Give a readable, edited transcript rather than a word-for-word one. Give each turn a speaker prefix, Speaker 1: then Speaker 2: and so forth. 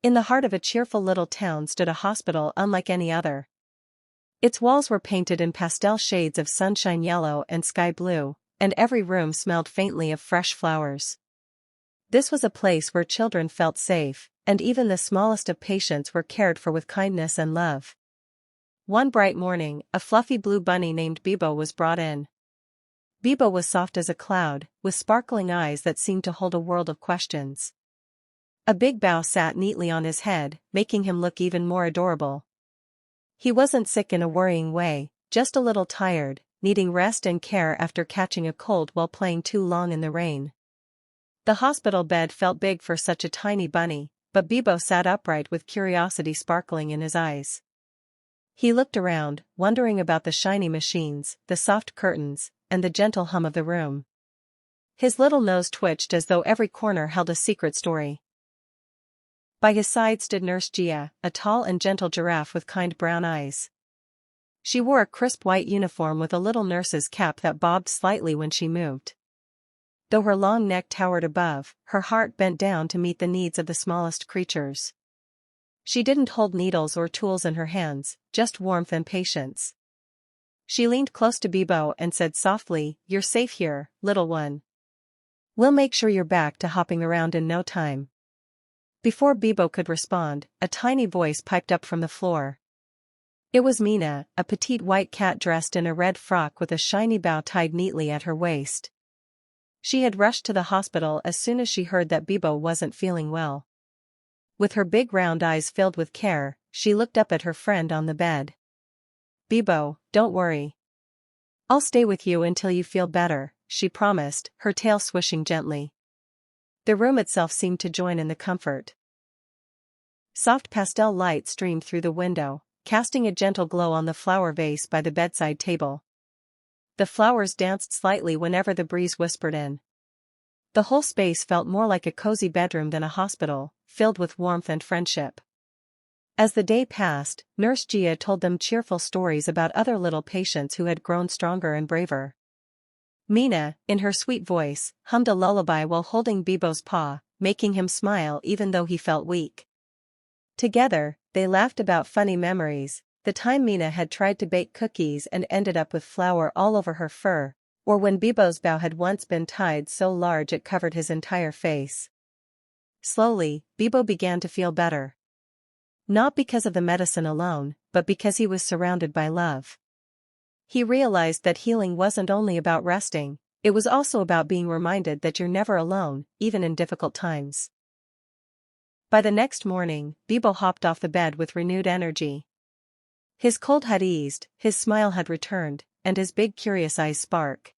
Speaker 1: In the heart of a cheerful little town stood a hospital unlike any other. Its walls were painted in pastel shades of sunshine yellow and sky blue, and every room smelled faintly of fresh flowers. This was a place where children felt safe, and even the smallest of patients were cared for with kindness and love. One bright morning, a fluffy blue bunny named Bibo was brought in. Bibo was soft as a cloud, with sparkling eyes that seemed to hold a world of questions. A big bow sat neatly on his head, making him look even more adorable. He wasn't sick in a worrying way, just a little tired, needing rest and care after catching a cold while playing too long in the rain. The hospital bed felt big for such a tiny bunny, but Bibo sat upright with curiosity sparkling in his eyes. He looked around, wondering about the shiny machines, the soft curtains, and the gentle hum of the room. His little nose twitched as though every corner held a secret story. By his side stood Nurse Gia, a tall and gentle giraffe with kind brown eyes. She wore a crisp white uniform with a little nurse's cap that bobbed slightly when she moved. Though her long neck towered above, her heart bent down to meet the needs of the smallest creatures. She didn't hold needles or tools in her hands, just warmth and patience. She leaned close to Bibo and said softly, "You're safe here, little one. We'll make sure you're back to hopping around in no time." Before Bibo could respond, a tiny voice piped up from the floor. It was Mina, a petite white cat dressed in a red frock with a shiny bow tied neatly at her waist. She had rushed to the hospital as soon as she heard that Bibo wasn't feeling well. With her big round eyes filled with care, she looked up at her friend on the bed. "Bibo, don't worry. I'll stay with you until you feel better," she promised, her tail swishing gently. The room itself seemed to join in the comfort. Soft pastel light streamed through the window, casting a gentle glow on the flower vase by the bedside table. The flowers danced slightly whenever the breeze whispered in. The whole space felt more like a cozy bedroom than a hospital, filled with warmth and friendship. As the day passed, Nurse Gia told them cheerful stories about other little patients who had grown stronger and braver. Mina, in her sweet voice, hummed a lullaby while holding Bibo's paw, making him smile even though he felt weak. Together, they laughed about funny memories, the time Mina had tried to bake cookies and ended up with flour all over her fur, or when Bibo's bow had once been tied so large it covered his entire face. Slowly, Bibo began to feel better. Not because of the medicine alone, but because he was surrounded by love. He realized that healing wasn't only about resting, it was also about being reminded that you're never alone, even in difficult times. By the next morning, Bibo hopped off the bed with renewed energy. His cold had eased, his smile had returned, and his big curious eyes sparkled.